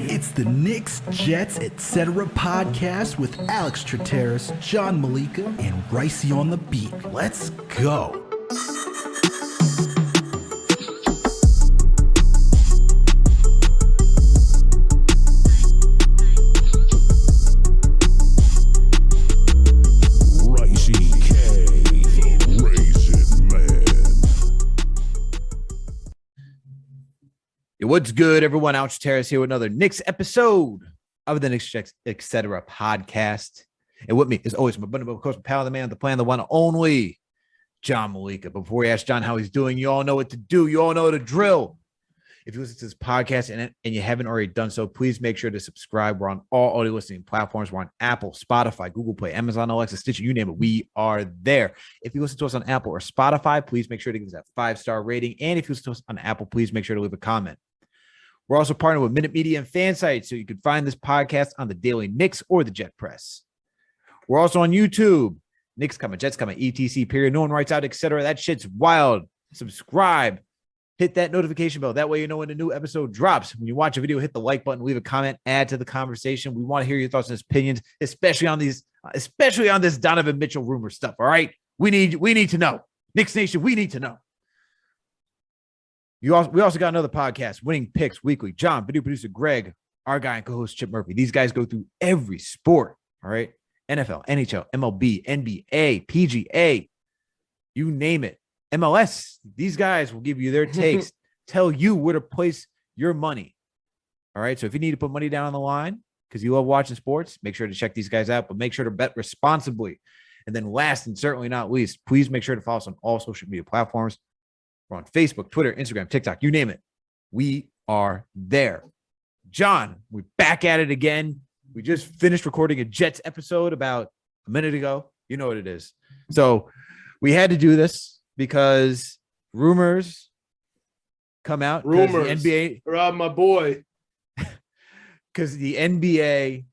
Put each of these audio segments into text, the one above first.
It's the Knicks, Jets, etc. podcast with Alex Trataros, John Meleka, and Raisi on the beat. Let's go. What's good, everyone? Alex Trataros here with another Knicks episode of the Knicks, Jets, etc. podcast. And with me, as always, my buddy, of course, my pal, the man, the plan, the one, only John Meleka. Before we ask John how he's doing, you all know what to do. You all know the drill. If you listen to this podcast and you haven't already done so, please make sure to subscribe. We're on all audio listening platforms. We're on Apple, Spotify, Google Play, Amazon, Alexa, Stitcher, you name it. We are there. If you listen to us on Apple or Spotify, please make sure to give us that 5-star rating. And if you listen to us on Apple, please make sure to leave a comment. We're also partnered with Minute Media and Fansight, so you can find this podcast on the Daily Knicks or the Jet Press. We're also on YouTube. Knicks coming, Jets coming, ETC, period. No one writes out, etc. That shit's wild. Subscribe. Hit that notification bell. That way you know when a new episode drops. When you watch a video, hit the like button, leave a comment, add to the conversation. We want to hear your thoughts and opinions, especially on this Donovan Mitchell rumor stuff. All right. We need to know. Knicks Nation, we need to know. We also got another podcast, Winning Picks Weekly. John, video producer Greg, our guy and co-host Chip Murphy. These guys go through every sport, all right? NFL, NHL, MLB, NBA, PGA, you name it. MLS, these guys will give you their takes, tell you where to place your money, all right? So if you need to put money down on the line because you love watching sports, make sure to check these guys out, but make sure to bet responsibly. And then last and certainly not least, please make sure to follow us on all social media platforms. We're on Facebook, Twitter, Instagram, TikTok, you name it. We are there. John, we're back at it again. We just finished recording a Jets episode about a minute ago. You know what it is. So we had to do this because rumors come out. Rumors. The NBA, Rob, my boy. Because the NBA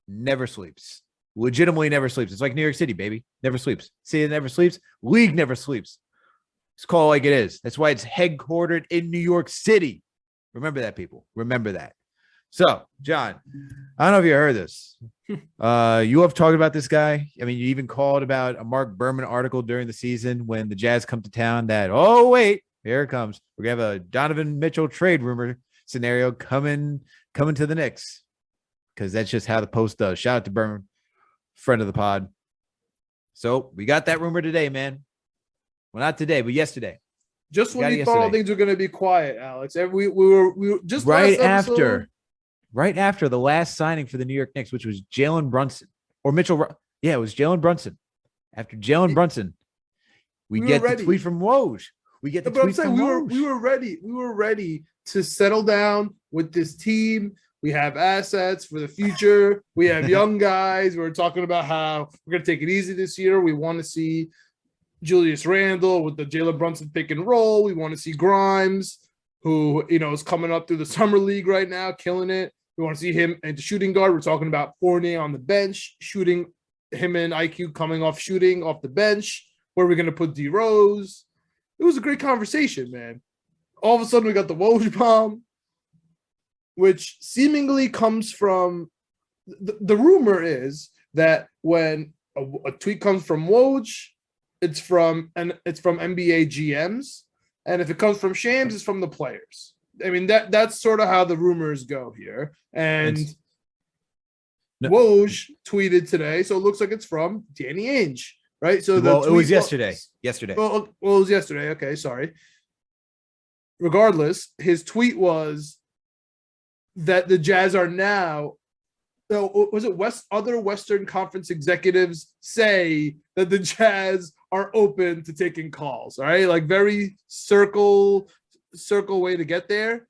never sleeps. Legitimately never sleeps. It's like New York City, baby. Never sleeps. City never sleeps. League never sleeps. It's called like it is. That's why it's headquartered in New York City. Remember that, people. Remember that. So, John, I don't know if you heard this. You have talked about this guy. I mean, you even called about a Mark Berman article during the season when the Jazz come to town that, oh, wait, here it comes. We're going to have a Donovan Mitchell trade rumor scenario coming to the Knicks because that's just how the Post does. Shout out to Berman, friend of the pod. So we got that rumor today, man. Well, not today, but yesterday. Just when you thought things were going to be quiet, Alex. We were just right after the last signing for the New York Knicks, which was Jalen Brunson or Mitchell. Yeah, it was Jalen Brunson. After Jalen Brunson, we get the tweet from Woj. We get the tweet from Woj. We were ready. We were ready to settle down with this team. We have assets for the future. We have young guys. We're talking about how we're going to take it easy this year. We want to see Julius Randle with the Jalen Brunson pick and roll. We want to see Grimes, who, is coming up through the summer league right now, killing it. We want to see him at the shooting guard. We're talking about Fournier on the bench, shooting him and IQ coming off shooting off the bench. Where are we going to put D Rose? It was a great conversation, man. All of a sudden we got the Woj bomb, which seemingly comes from the rumor is that when a tweet comes from Woj, it's from NBA GMs, and if it comes from Shams, it's from the players. I mean, that's sort of how the rumors go here. And Woj tweeted today, so it looks like it's from Danny Ainge, right? So it was yesterday. Well, it was yesterday. Okay, sorry. Regardless, his tweet was that the Jazz are now. So was it other Western Conference executives say that the Jazz are open to taking calls? All right, like very circle way to get there.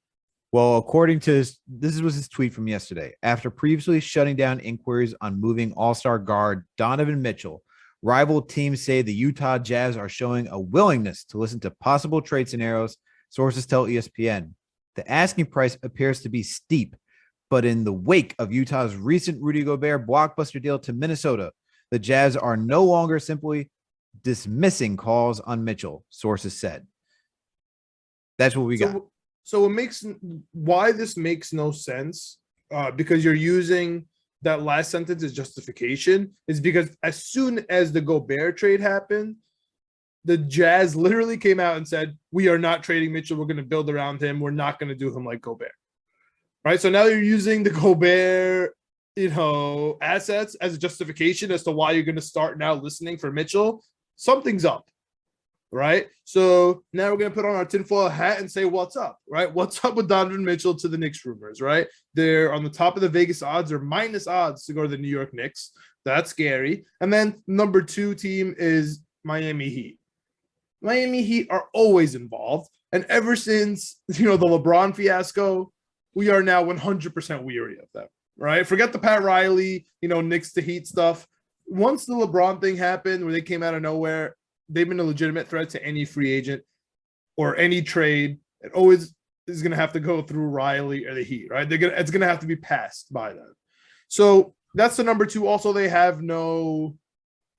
Well, according to this was his tweet from yesterday. After previously shutting down inquiries on moving All-Star guard Donovan Mitchell, rival teams say the Utah Jazz are showing a willingness to listen to possible trade scenarios. Sources tell ESPN. The asking price appears to be steep, but in the wake of Utah's recent Rudy Gobert blockbuster deal to Minnesota, the Jazz are no longer simply dismissing calls on Mitchell, sources said. That's what we got. So why this makes no sense, because you're using that last sentence as justification, is because as soon as the Gobert trade happened, the Jazz literally came out and said, we are not trading Mitchell. We're going to build around him. We're not going to do him like Gobert. Right. So now you're using the Gobert, assets as a justification as to why you're going to start now listening for Mitchell. Something's up. Right. So now we're going to put on our tinfoil hat and say, what's up? Right. What's up with Donovan Mitchell to the Knicks rumors? Right. They're on the top of the Vegas odds, or minus odds to go to the New York Knicks. That's scary. And then number 2 team is Miami Heat. Miami Heat are always involved. And ever since, the LeBron fiasco, we are now 100% weary of them, right? Forget the Pat Riley, Knicks to Heat stuff. Once the LeBron thing happened, where they came out of nowhere, they've been a legitimate threat to any free agent or any trade. It always is going to have to go through Riley or the Heat, right? It's going to have to be passed by them. So that's the number 2. Also, they have no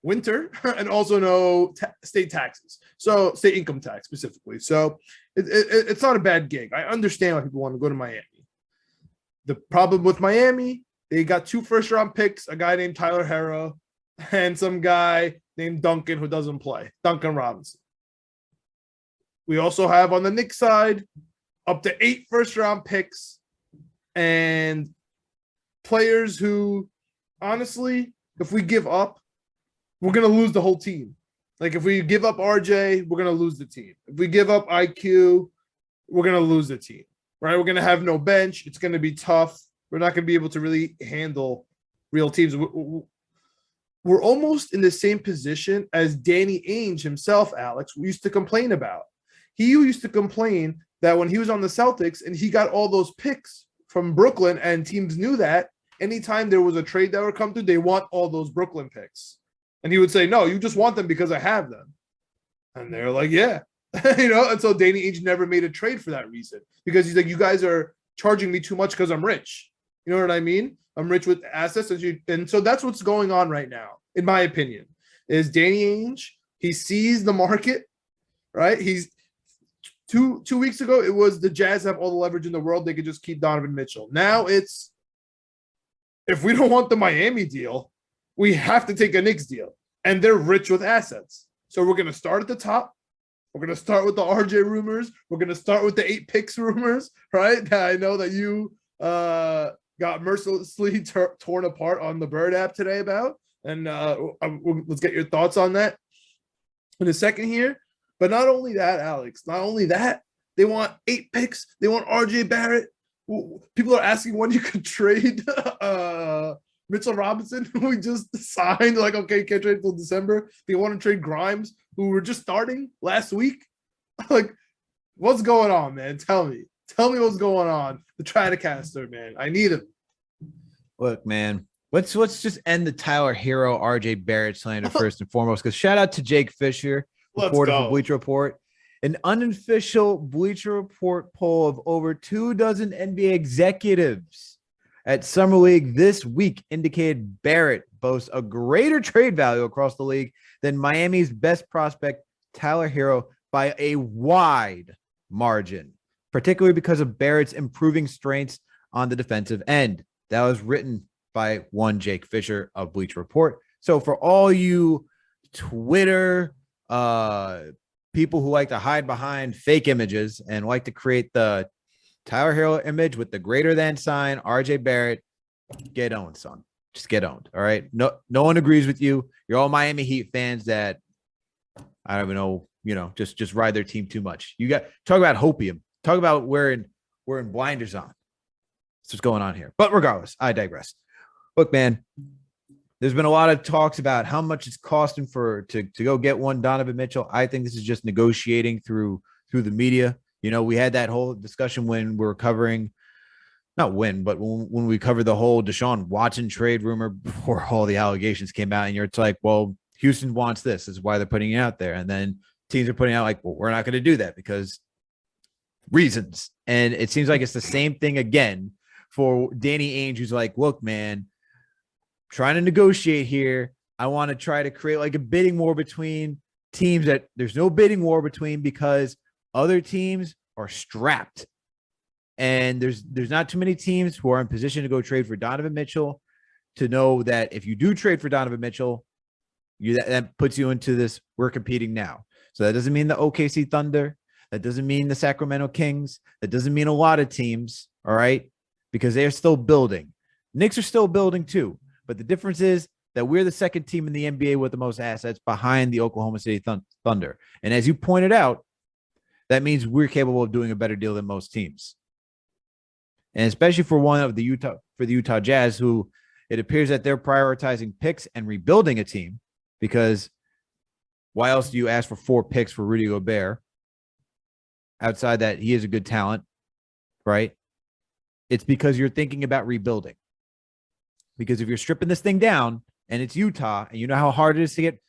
winter and also no state taxes. So state income tax specifically. So it's not a bad gig. I understand why people want to go to Miami. The problem with Miami, they got 2 first-round picks, a guy named Tyler Herro and some guy named Duncan who doesn't play, Duncan Robinson. We also have on the Knicks side up to 8 first-round picks and players who, honestly, if we give up, we're going to lose the whole team. Like, if we give up RJ, we're going to lose the team. If we give up IQ, we're going to lose the team, right? We're going to have no bench. It's going to be tough. We're not going to be able to really handle real teams. We're almost in the same position as Danny Ainge himself, Alex, we used to complain about. He used to complain that when he was on the Celtics and he got all those picks from Brooklyn and teams knew that, anytime there was a trade that would come through, they want all those Brooklyn picks. And he would say, no, you just want them because I have them. And they're like, yeah. And so Danny Ainge never made a trade for that reason, because he's like, you guys are charging me too much because I'm rich. You know what I mean? I'm rich with assets. And so that's what's going on right now, in my opinion, is Danny Ainge. He sees the market, right? He's two weeks ago, it was the Jazz have all the leverage in the world. They could just keep Donovan Mitchell. Now it's, if we don't want the Miami deal, we have to take a Knicks deal, and they're rich with assets. So we're going to start at the top. We're going to start with the RJ rumors. We're going to start with the 8 picks rumors, right? I know that you got mercilessly torn apart on the Bird app today about, and let's get your thoughts on that in a second here. But not only that, Alex, not only that, they want 8 picks. They want RJ Barrett. People are asking when you could trade Mitchell Robinson, who we just signed. Like, okay, can't trade until December. They want to trade Grimes, who were just starting last week. Like, what's going on, man? Tell me what's going on. The Tratacaster, man. I need him. Look, man, let's just end the Tyler Hero, RJ Barrett slander first and foremost, because shout out to Jake Fisher, reporter for Bleacher Report. An unofficial Bleacher Report poll of over 24 NBA executives at Summer League this week indicated Barrett boasts a greater trade value across the league than Miami's best prospect, Tyler Hero, by a wide margin, particularly because of Barrett's improving strengths on the defensive end. That was written by one Jake Fisher of Bleacher Report. So for all you Twitter people who like to hide behind fake images and like to create the Tyler Hero image with the greater than sign, RJ Barrett, get owned, son. Just get owned. All right. No one agrees with you. You're all Miami Heat fans that I don't even know, just ride their team too much. You got talk about hopium. Talk about we're in blinders on. That's what's going on here. But regardless, I digress. Look, man, there's been a lot of talks about how much it's costing to go get one Donovan Mitchell. I think this is just negotiating through the media. We had that whole discussion when we were covering, not when we covered the whole Deshaun Watson trade rumor before all the allegations came out. And it's like, well, Houston wants this. This is why they're putting it out there. And then teams are putting out like, well, we're not going to do that because reasons. And it seems like it's the same thing again for Danny Ainge, who's like, look, man, trying to negotiate here. I want to try to create like a bidding war between teams that there's no bidding war between, because other teams are strapped. And there's not too many teams who are in position to go trade for Donovan Mitchell to know that if you do trade for Donovan Mitchell, that puts you into this, we're competing now. So that doesn't mean the OKC Thunder. That doesn't mean the Sacramento Kings. That doesn't mean a lot of teams, all right? Because they're still building. Knicks are still building too. But the difference is that we're the second team in the NBA with the most assets behind the Oklahoma City Thunder. And as you pointed out, that means we're capable of doing a better deal than most teams. And especially for the Utah Jazz, who it appears that they're prioritizing picks and rebuilding a team, because why else do you ask for 4 picks for Rudy Gobert? Outside that, he is a good talent, right? It's because you're thinking about rebuilding. Because if you're stripping this thing down and it's Utah, and you know how hard it is to get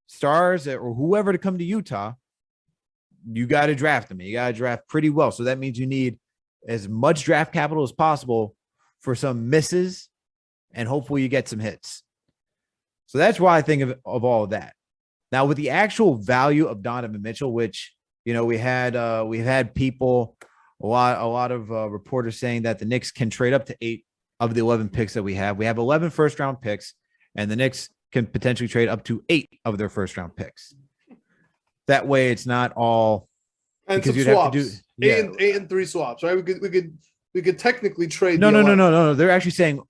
stars or whoever to come to Utah, you got to draft them. You got to draft pretty well. So that means you need as much draft capital as possible for some misses, and hopefully you get some hits. So that's why I think of all of that. Now, with the actual value of Donovan Mitchell, which, we've had people, a lot of reporters saying that the Knicks can trade up to 8 of the 11 picks that we have. We have 11 first-round picks, and the Knicks can potentially trade up to 8 of their first-round picks. That way, it's not all and because some you'd swaps. have to do 8 and 3 swaps, right? We could technically trade. No. They're actually saying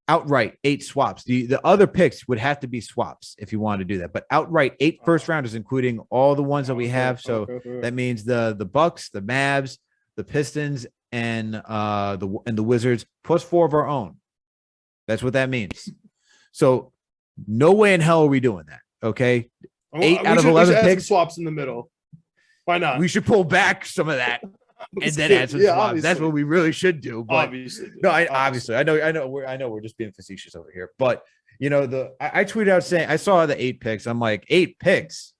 outright 8 swaps. The other picks would have to be swaps if you wanted to do that. But outright 8 first rounders, including all the ones that we have. So that means the Bucks, the Mavs, the Pistons, and the Wizards, plus 4 of our own. That's what that means. So no way in hell are we doing that. Okay. 8 out of 11 picks. Swaps in the middle. Why not? We should pull back some of that and then add some swaps. Obviously. That's what we really should do. But obviously. No, obviously. I know we're just being facetious over here. But I tweeted out saying I saw the 8 picks. I'm like, 8 picks.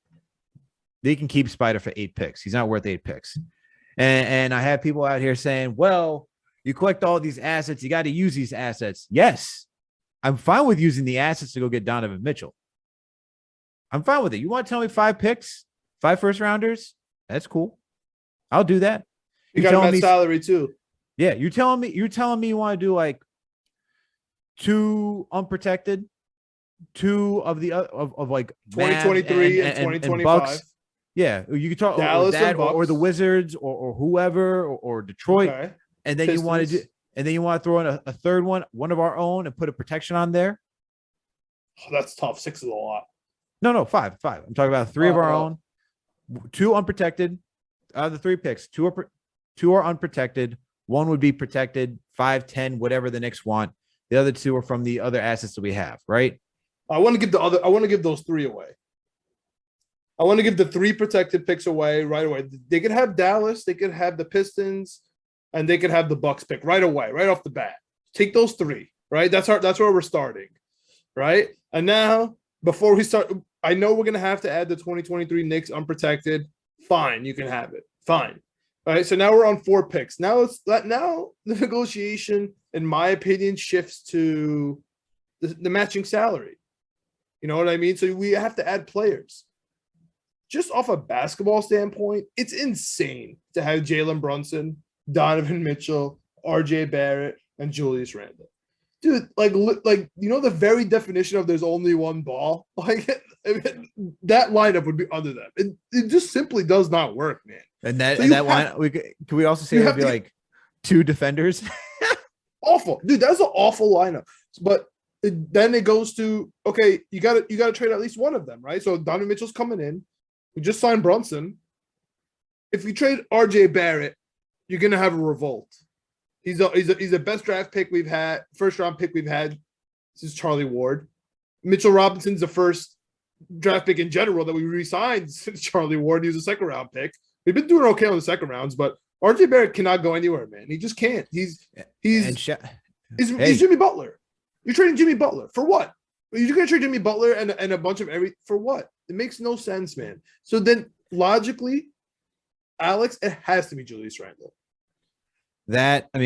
They can keep Spider for 8 picks. He's not worth 8 picks. And I have people out here saying, well, you collect all these assets, you got to use these assets. Yes, I'm fine with using the assets to go get Donovan Mitchell. I'm fine with it. You want to tell me 5 picks, 5 first rounders? That's cool. I'll do that. You got a salary too. Yeah, you're telling me you want to do like 2 unprotected, 2 of the of like 2023 and 2025. Bucks. Yeah, you could talk Dallas or that or the Wizards or whoever or Detroit, okay. And then Pistons. you want to throw in a third one of our own, and put a protection on there. Oh, that's tough. 6 is a lot. No, 5. I'm talking about 3 of our own, 2 unprotected. Out of the 3 picks, 2 are unprotected. 1 would be protected. 5, 10, whatever the Knicks want. The other 2 are from the other assets that we have, right? I want to give those 3 away. I want to give the 3 protected picks away right away. They could have Dallas, they could have the Pistons, and they could have the Bucks pick right away, right off the bat. Take those 3, right? That's where we're starting, right? And now, before we start, I know we're gonna have to add the 2023 Knicks unprotected. Fine, you can have it. Fine. All right. So now we're on 4 picks. Now the negotiation, in my opinion, shifts to the matching salary. You know what I mean? So we have to add players. Just off a basketball standpoint, it's insane to have Jalen Brunson, Donovan Mitchell, RJ Barrett, and Julius Randle. Dude, like the very definition of there's only one ball. Like that lineup would be under them. It just simply does not work, man. And that lineup, can we also say it would be like 2 defenders? Awful, dude. That's an awful lineup. But then it goes to, okay, you got to trade at least one of them, right? So Donovan Mitchell's coming in. We just signed Brunson. If you trade RJ Barrett, you're gonna have a revolt. He's the best draft pick we've had, first round pick we've had since Charlie Ward. Mitchell Robinson's the first draft pick in general that we re-signed since Charlie Ward. He was a second round pick. We've been doing okay on the second rounds, but RJ Barrett cannot go anywhere, man. He just can't. He's Jimmy Butler. You're trading Jimmy Butler for what? You're gonna trade Jimmy Butler and a bunch of for what? It makes no sense, man. So then logically, Alex, it has to be Julius Randle.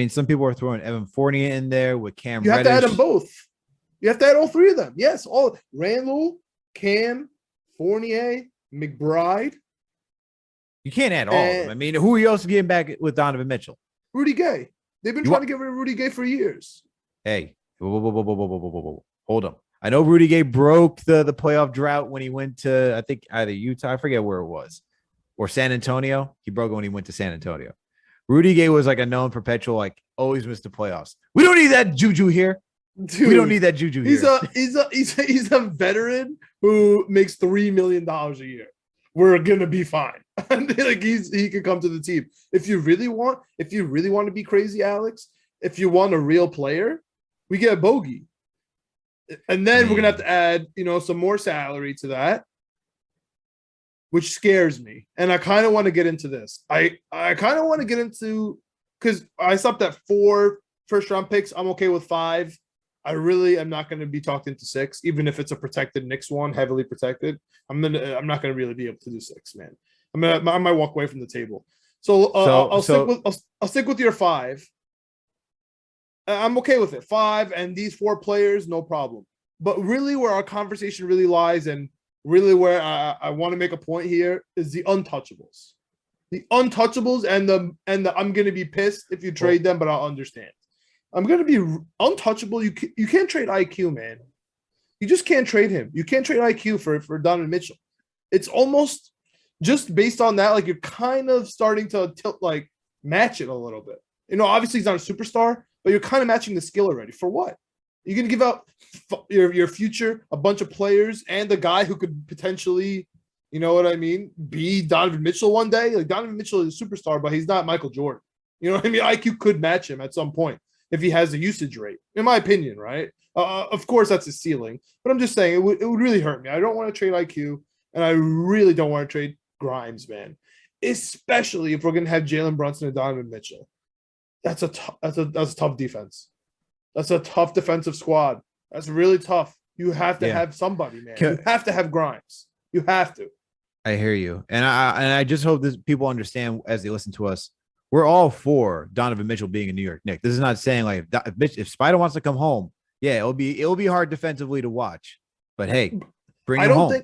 Some people are throwing Evan Fournier in there with Cam. You have Reddish. to add them both. You have to add all 3 of them. Yes, all Randle, Cam, Fournier, McBride. You can't add all of them. I mean, who are you else getting back with Donovan Mitchell? Rudy Gay. They've been trying to get rid of Rudy Gay for years. Hey, whoa. Hold on. I know Rudy Gay broke the playoff drought when he went to, I think, either Utah, I forget where it was, or San Antonio. He broke it when he went to San Antonio. Rudy Gay was like a known perpetual, like always missed the playoffs. We don't need that juju here. Dude, we don't need that juju here. He's a veteran who makes $3 million a year. We're gonna be fine. Like he can come to the team if you really want to be crazy, Alex. If you want a real player, we get Bogey, and then we're gonna have to add some more salary to that, which scares me. And I kind of want to get into this. I kind of want to get into because I stopped at 4 first-round picks. I'm okay with 5. I really am not going to be talked into 6, even if it's a protected Knicks one, heavily protected. I'm not going to really be able to do 6, man. I might walk away from the table. So I'll stick with your 5. I'm okay with it. 5 and these 4 players, no problem. But really, where our conversation really lies, and really where I want to make a point here, is the untouchables. The untouchables and the I'm going to be pissed if you trade them, but I'll understand. I'm going to be untouchable. You can't trade IQ, man. You just can't trade him. You can't trade IQ for Donovan Mitchell. It's almost just based on that, like you're kind of starting to match it a little bit. Obviously he's not a superstar, but you're kind of matching the skill already. For what? You're going to give out your future, a bunch of players, and the guy who could potentially, you know what I mean, be Donovan Mitchell one day. Like Donovan Mitchell is a superstar, but he's not Michael Jordan. You know what I mean? IQ could match him at some point if he has a usage rate, in my opinion, right? Of course, that's his ceiling. But I'm just saying it would really hurt me. I don't want to trade IQ, and I really don't want to trade Grimes, man. Especially if we're going to have Jalen Brunson and Donovan Mitchell. That's a tough defense. That's a tough defensive squad. That's really tough. You have to have somebody, man. You have to have Grimes. You have to. I hear you, and I just hope that people understand as they listen to us. We're all for Donovan Mitchell being a New York Knick. This is not saying like if Spider wants to come home, yeah, it'll be hard defensively to watch. But hey, bring him home.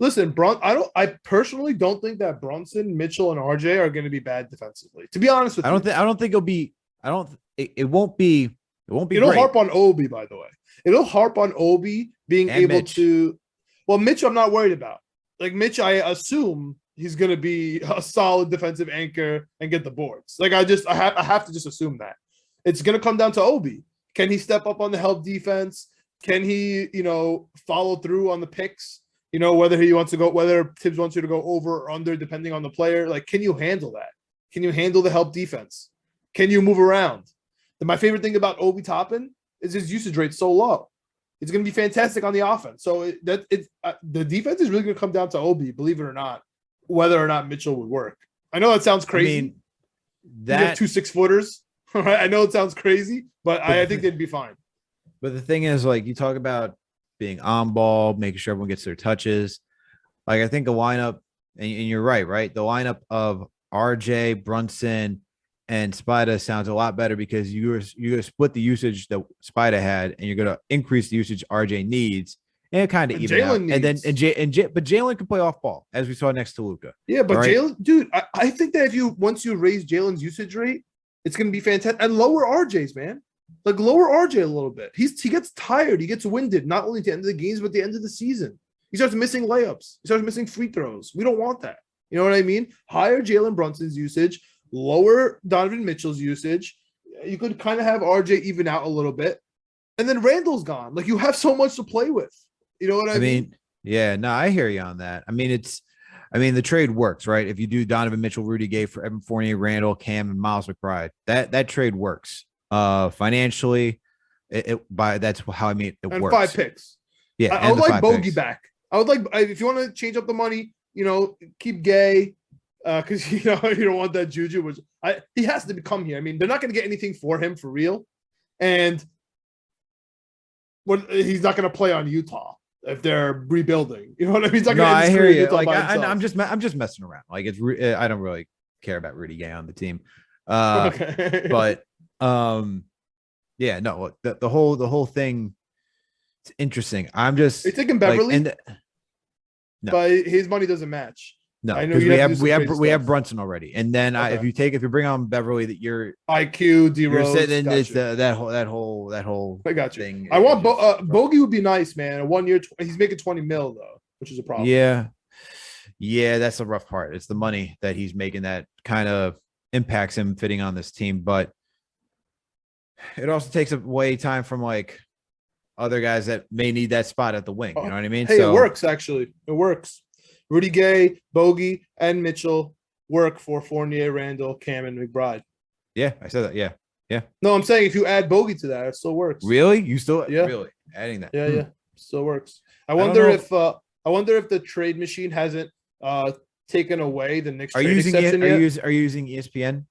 I personally don't think that Brunson, Mitchell, and RJ are going to be bad defensively. To be honest with you, I don't think it'll be. It won't be. It won't be. It'll harp on Obi, by the way. It'll harp on Obi being able to. Well, Mitch, I'm not worried about. Like Mitch, I assume he's going to be a solid defensive anchor and get the boards. Like I have to just assume that it's going to come down to Obi. Can he step up on the help defense? Can he, follow through on the picks? Whether Tibbs wants you to go over or under, depending on the player. Like, can you handle that? Can you handle the help defense? Can you move around? And my favorite thing about Obi Toppin is his usage rate so low. It's going to be fantastic on the offense. So the defense is really going to come down to Obi, believe it or not, whether or not Mitchell would work. I know that sounds crazy. I mean, you have 2 6-footers. Right? I know it sounds crazy, but I think they'd be fine. But the thing is, like, you talk about being on ball, making sure everyone gets their touches. Like, I think the lineup, and you're right? The lineup of RJ, Brunson, and Spida sounds a lot better because you're going to split the usage that Spida had, and you're going to increase the usage RJ needs, and kind of even out. And then but Jalen can play off ball, as we saw next to Luka. Yeah, but right? Jalen, dude, I think that once you raise Jalen's usage rate, it's going to be fantastic. And lower RJ's, man. Like, lower RJ a little bit. He gets tired. He gets winded, not only at the end of the games, but at the end of the season. He starts missing layups. He starts missing free throws. We don't want that. You know what I mean? Higher Jalen Brunson's usage, lower Donovan Mitchell's usage. You could kind of have RJ even out a little bit. And then Randall's gone. Like, you have so much to play with. You know what I mean? Yeah, no, I hear you on that. I mean, the trade works, right? If you do Donovan Mitchell, Rudy Gay for Evan Fournier, Randall, Cam, and Miles McBride, that trade works. Financially, that's how I mean it and works. 5 picks. Yeah, I would like Bogey back. I would like, if you want to change up the money, keep Gay, because you don't want that juju. Which he has to come here. I mean, they're not going to get anything for him for real, and he's not going to play on Utah if they're rebuilding. You know what I mean? He's not going to I hear you. Like I'm just messing around. Like I don't really care about Rudy Gay on the team. Okay. But yeah, no, the whole thing, it's interesting. I'm just taking Beverly, no. but his money doesn't match. No, I know because you we have to do we some have crazy we have stuff. Brunson already, and then Okay. if you bring on Beverly, that you're IQ, D Rose. sitting in this Gotcha. that whole I got you. thing. I want Bogey would be nice, man. A 1 year, he's making 20 mil though, which is a problem. Yeah, that's the rough part. It's the money that he's making that kind of impacts him fitting on this team, but it also takes away time from like other guys that may need that spot at the wing. You know what I mean? Hey, it works actually. It works. Rudy Gay, Bogey, and Mitchell work for Fournier, Randall, Cam, and McBride. Yeah, I said that. Yeah. No, I'm saying if you add Bogey to that, it still works. Really? You still Yeah. really adding that? Yeah, still works. I don't wonder know. I wonder if the trade machine hasn't taken away the Knicks Are you trade using exception yet. are you using ESPN?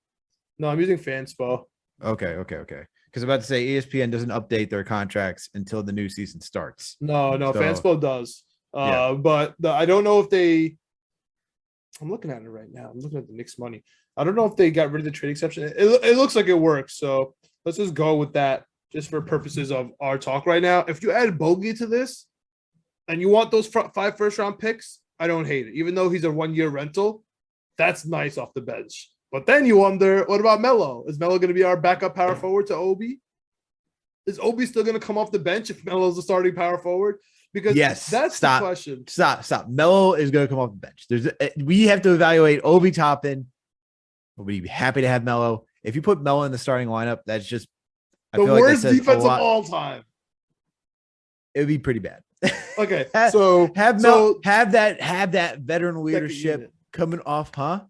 No, I'm using Fanspo. Okay. Because I'm about to say ESPN doesn't update their contracts until the new season starts. No, So- Fanspo does. Yeah. But I don't know if they. I'm looking at it right now. I'm looking at the Knicks money. I don't know if they got rid of the trade exception. It looks like it works. So let's just go with that, just for purposes of our talk right now. If you add Bogey to this, and you want those 5 first-round picks, I don't hate it. Even though he's a 1-year rental, that's nice off the bench. But then you wonder, what about Melo? Is Melo going to be our backup power forward to Obi? Is Obi still going to come off the bench if Melo's the starting power forward? Because Yes, that's stop. the question. Stop. Melo is going to come off the bench. We have to evaluate Obi Toppin. We'll be happy to have Melo. If you put Melo in the starting lineup, that's just The worst defense of all time. It would be pretty bad. Okay, so have that veteran second leadership unit. coming off, huh?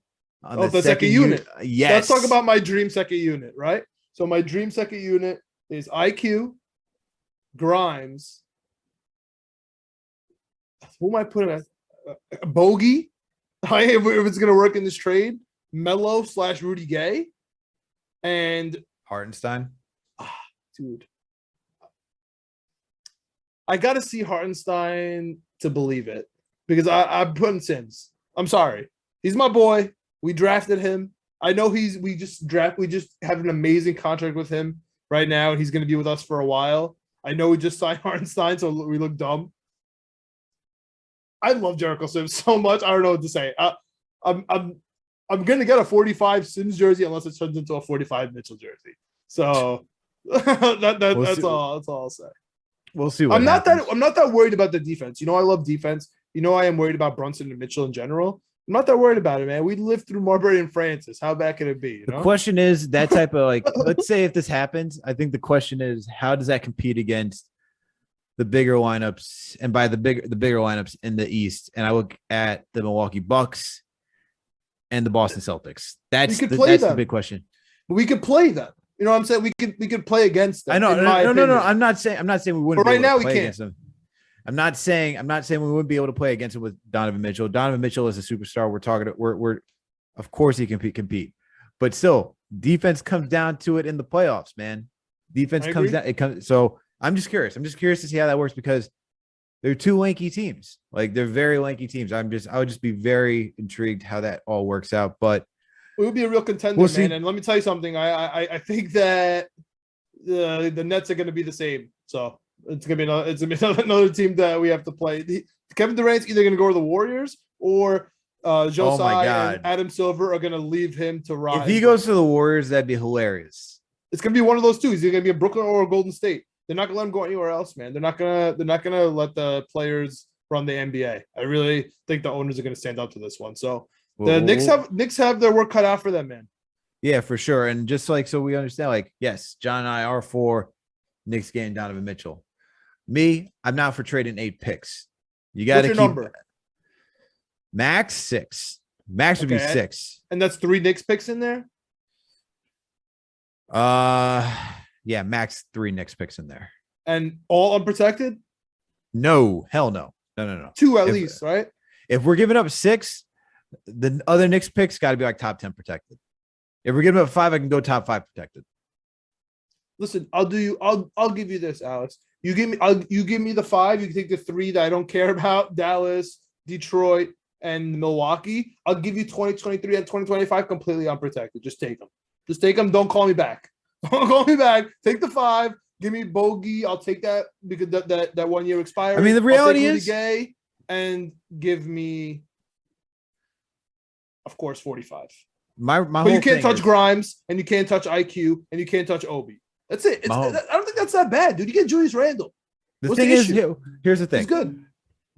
On the second unit. Yes. Let's talk about my dream second unit, right? So my dream second unit is IQ, Grimes. Who am I putting as Bogey? If it's gonna work in this trade, Melo / Rudy Gay, and Hartenstein. Dude, I gotta see Hartenstein to believe it because I'm putting Sims. I'm sorry, he's my boy. We drafted him. I know we just have an amazing contract with him right now, and he's gonna be with us for a while. I know we just signed Hartenstein, so we look dumb. I love Jericho Sims so much. I don't know what to say. I'm gonna get a 45 Sims jersey unless it turns into a 45 Mitchell jersey. So that's all I'll say. We'll see. What I'm not happens. that worried about the defense. You know, I love defense. You know, I am worried about Brunson and Mitchell in general. I'm not that worried about it, man. We lived through Marbury and Francis. How bad can it be? You know? The question is that type of like, let's say if this happens, I think the question is how does that compete against the bigger lineups, and by the bigger lineups in the East, and I look at the Milwaukee Bucks and the Boston Celtics. That's the big question. We could play them. You know what I'm saying? We could play against them. I know. No. I'm not saying we wouldn't. But right now we can't. Against them. I'm not saying we wouldn't be able to play against him with Donovan Mitchell. Donovan Mitchell is a superstar. We're of course he can compete, but still defense comes down to it in the playoffs, man. Defense comes down. It comes. So I'm just curious. I'm just curious to see how that works because they're two lanky teams. Like they're very lanky teams. I would just be very intrigued how that all works out. But it would be a real contender, man. See. And let me tell you something. I think that the Nets are going to be the same. So it's going to be another team that we have to play. Kevin Durant's either going to go to the Warriors or Josiah and Adam Silver are going to leave him to rise. If he goes to the Warriors, that'd be hilarious. It's going to be one of those two. He's going to be in Brooklyn or Golden State. They're not going to let him go anywhere else, man. They're not going to let the players run the NBA. I really think the owners are going to stand up to this one. So the Knicks have their work cut out for them, man. Yeah, for sure. And just like so we understand, like, yes, John and I are for Knicks getting Donovan Mitchell. Me, I'm not for trading 8 picks. You got to keep number? Max 6. Max would be 6. And that's 3 Knicks picks in there? Yeah, max 3 Knicks picks in there. And all unprotected? No, hell no. No. 2 at least, right? If we're giving up 6, the other Knicks picks got to be like top 10 protected. If we're giving up 5, I can go top 5 protected. Listen, I'll give you this, Alex. You give me the 5, you can take the 3 that I don't care about, Dallas, Detroit, and Milwaukee. I'll give you 2023 and 2025 completely unprotected. Just take them. Just take them. Don't call me back. Don't call me back. Take the 5. Give me Bogey. I'll take that because that 1 year expired. I mean, the reality is Gay and give me of course, 45. My But whole you can't thing touch is, Grimes, and you can't touch IQ, and you can't touch Obi. That's it. I don't think that's that bad, dude. You get Julius Randle. the What's thing the is, issue? here's the thing. He's good.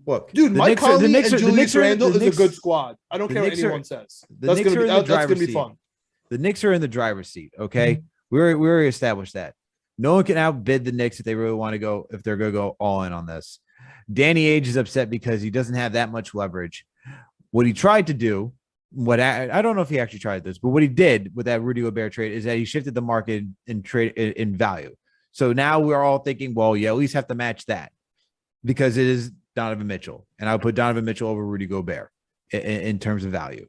Look, Dude, the Mike Knicks are Conley the Knicks and are the Julius Knicks are Randle the is a Knicks, good squad. I don't the care what Knicks are anyone says. the Knicks are in the that's driver's gonna be seat. fun. The Knicks are in the driver's seat. Okay, we already established that. No one can outbid the Knicks if they really want to go. If they're going to go all in on this, Danny Ainge is upset because he doesn't have that much leverage. What he tried to do, what I don't know if he actually tried this, but what he did with that Rudy Gobert trade is that he shifted the market in trade in value. So now we're all thinking, well, you at least have to match that because it is Donovan Mitchell, and I'll put Donovan Mitchell over Rudy Gobert in terms of value.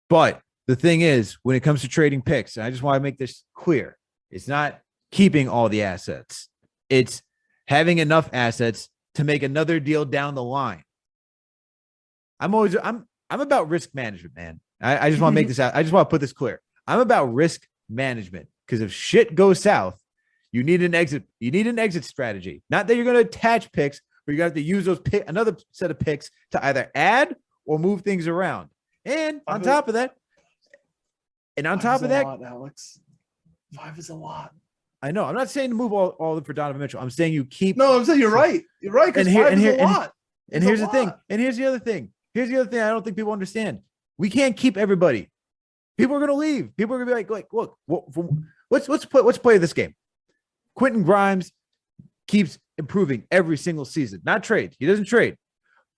But the thing is, when it comes to trading picks, and I just want to make this clear, it's not keeping all the assets. It's having enough assets to make another deal down the line. I'm about risk management, man. I just want to make this out. I just want to put this clear. I'm about risk management because if shit goes south, you need an exit. You need an exit strategy. Not that you're going to attach picks, but you have to use those another set of picks to either add or move things around. And on top of that, Alex, 5 is a lot. I know. I'm not saying to move all of them for Donovan Mitchell. I'm saying you keep. No, I'm saying you're right. You're right because 5 is a lot. And here's the thing. And here's the other thing. Here's the other thing I don't think people understand. We can't keep everybody. People are going to leave. People are going to be like, look, let's play this game. Quentin Grimes keeps improving every single season. Not trade. He doesn't trade.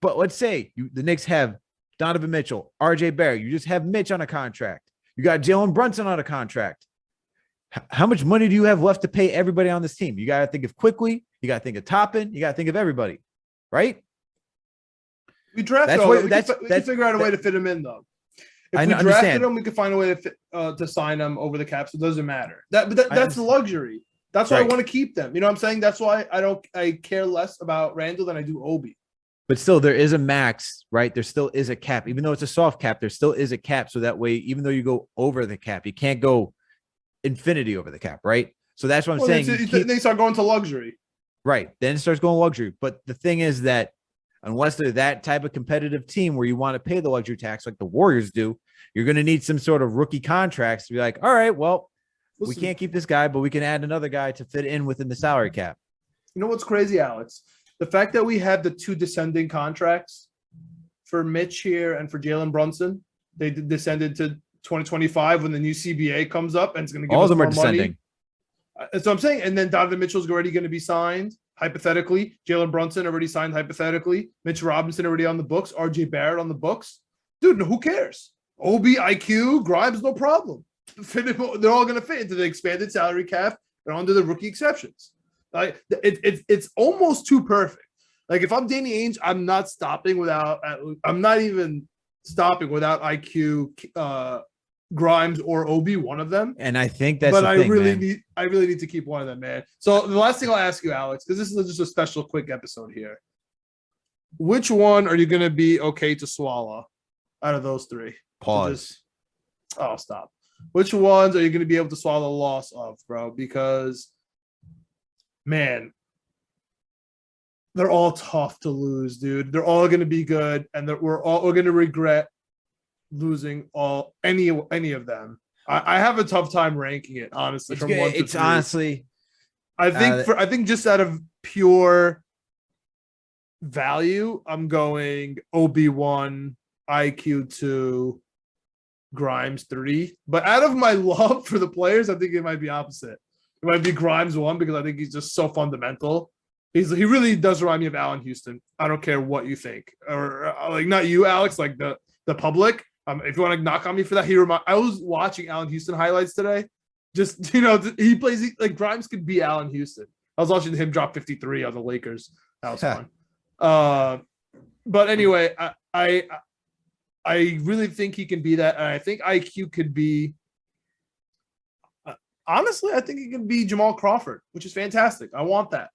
But let's say the Knicks have Donovan Mitchell, RJ Barrett. You just have Mitch on a contract. You got Jalen Brunson on a contract. How much money do you have left to pay everybody on this team? You got to think of Quickly. You got to think of Toppin. You got to think of everybody, right? We draft him. We can figure out a way to fit him in, though. If we drafted him, we could find a way to sign him over the cap, so it doesn't matter. That's the luxury. That's why I want to keep them. You know what I'm saying? That's why I care less about Randall than I do Obi. But still, there is a max, right? There still is a cap. Even though it's a soft cap, there still is a cap. So that way, even though you go over the cap, you can't go infinity over the cap, right? So that's what I'm saying. They start going to luxury. Right. Then it starts going luxury. But the thing is that unless they're that type of competitive team where you want to pay the luxury tax like the Warriors do, you're going to need some sort of rookie contracts to be like, all right, well, we can't keep this guy, but we can add another guy to fit in within the salary cap. You know what's crazy, Alex? The fact that we have the 2 descending contracts for Mitch here and for Jalen Brunson, they descended to 2025 when the new CBA comes up and it's going to give all us of them more are descending. Money. That's what I'm saying. And then Donovan Mitchell's already going to be signed, hypothetically. Jalen Brunson already signed, hypothetically. Mitch Robinson already on the books. RJ Barrett on the books. Dude, who cares? Obi, IQ, Grimes, no problem. They're all going to fit into the expanded salary cap and under the rookie exceptions. Like it's almost too perfect. Like if I'm Danny Ainge, I'm not even stopping without IQ, Grimes or Obi, one of them. And I think that's. But I really need to keep one of them, man. So the last thing I'll ask you, Alex, because this is just a special quick episode here. Which one are you going to be okay to swallow out of those 3? Pause. Stop. Which ones are you going to be able to swallow the loss of, bro? Because, man, they're all tough to lose, dude. They're all going to be good, and we're going to regret losing any of them. I have a tough time ranking it, honestly. From 1 to 3. Honestly, I think just out of pure value, I'm going OB1, IQ 2, Grimes 3. But out of my love for the players, I think it might be opposite. It might be Grimes 1 because I think he's just so fundamental. He really does remind me of Allen Houston. I don't care what you think, or like not you, Alex, like the public. If you want to knock on me for that, I was watching Allen Houston highlights today. Just he plays like Grimes could be Allen Houston. I was watching him drop 53 on the Lakers. That was fun. But anyway, I really think he can be that, and I think IQ could be. Honestly, I think he can be Jamal Crawford, which is fantastic. I want that.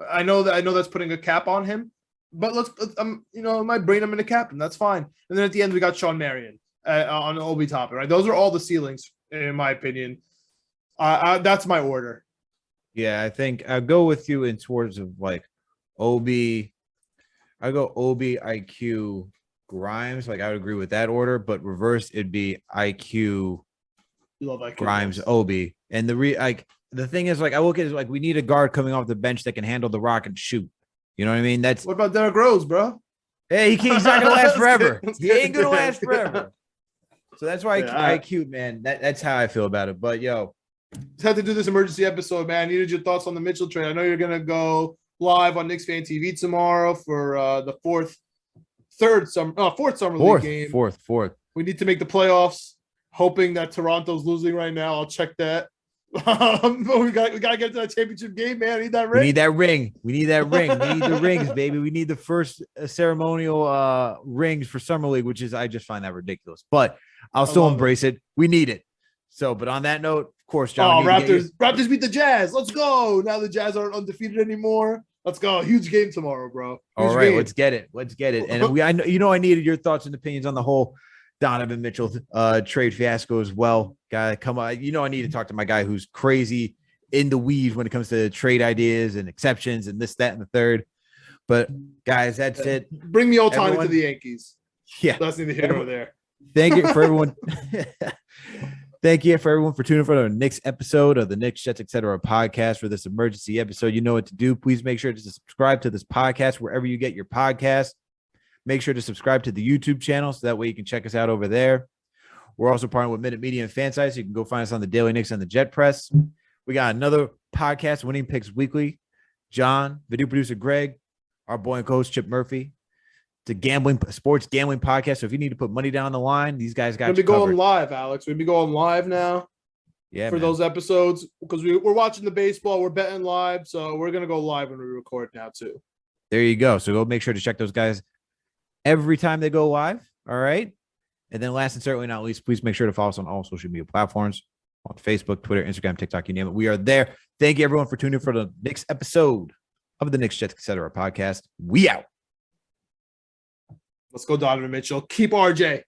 I know that's putting a cap on him, but let's my brain, I'm in a captain. That's fine. And then at the end, we got Sean Marion on Obi Toppin, right? Those are all the ceilings, in my opinion. That's my order. Yeah, I think I'll go with you in towards of like OB. I go OB, IQ, Grimes. Like I would agree with that order, but reverse it'd be IQ, You love IQ. Grimes, Obi. And the thing is, like I look at it as like we need a guard coming off the bench that can handle the rock and shoot. You know what I mean? That's What about Derrick Rose, bro? hey, he's not gonna last forever. Let's He get ain't gonna it. last forever. So that's why Yeah, IQ, man. That's how I feel about it. But yo, Just had to do this emergency episode, man. I needed your thoughts on the Mitchell trade. I know you're gonna go live on Knicks Fan TV tomorrow for the fourth summer league game. fourth. We need to make the playoffs. Hoping that Toronto's losing right now. I'll check that. But we got to get to that championship game, man. I need that ring. We need that ring. We need the rings, baby. We need the first ceremonial rings for Summer League, which is I just find that ridiculous. But I'll still embrace it. We need it. So, but on that note, of course, John. Raptors beat the Jazz. Let's go. Now the Jazz aren't undefeated anymore. Let's go. Huge game tomorrow, bro. All right, let's get it. And I needed your thoughts and opinions on the whole Donovan Mitchell trade fiasco as well. Guy, come on. I need to talk to my guy who's crazy in the weeds when it comes to trade ideas and exceptions and this, that, and the third. But guys, that's it. Bring me Otani to the Yankees. Yeah, that's neither here nor there. Thank you for everyone. Thank you for everyone for tuning in for the next episode of the Knicks, Jets, Etc. podcast for this emergency episode. You know what to do. Please make sure to subscribe to this podcast wherever you get your podcast. Make sure to subscribe to the YouTube channel so that way you can check us out over there. We're also partnering with Minute Media and Fansite, so you can go find us on the Daily Knicks and the Jet Press. We got another podcast, Winning Picks Weekly. John, video producer Greg, our boy and co-host Chip Murphy. It's a sports gambling podcast. So if you need to put money down the line, these guys got you covered. We'll be going live, Alex. We'll be going live now. Yeah, for those episodes because we're watching the baseball. We're betting live, so we're gonna go live when we record now too. There you go. So go make sure to check those guys every time they go live. All right. And then last and certainly not least, please make sure to follow us on all social media platforms on Facebook, Twitter, Instagram, TikTok, you name it. We are there. Thank you everyone for tuning in for the next episode of the Knicks, Jets, Etc. podcast. We out. Let's go, Donovan Mitchell. Keep RJ.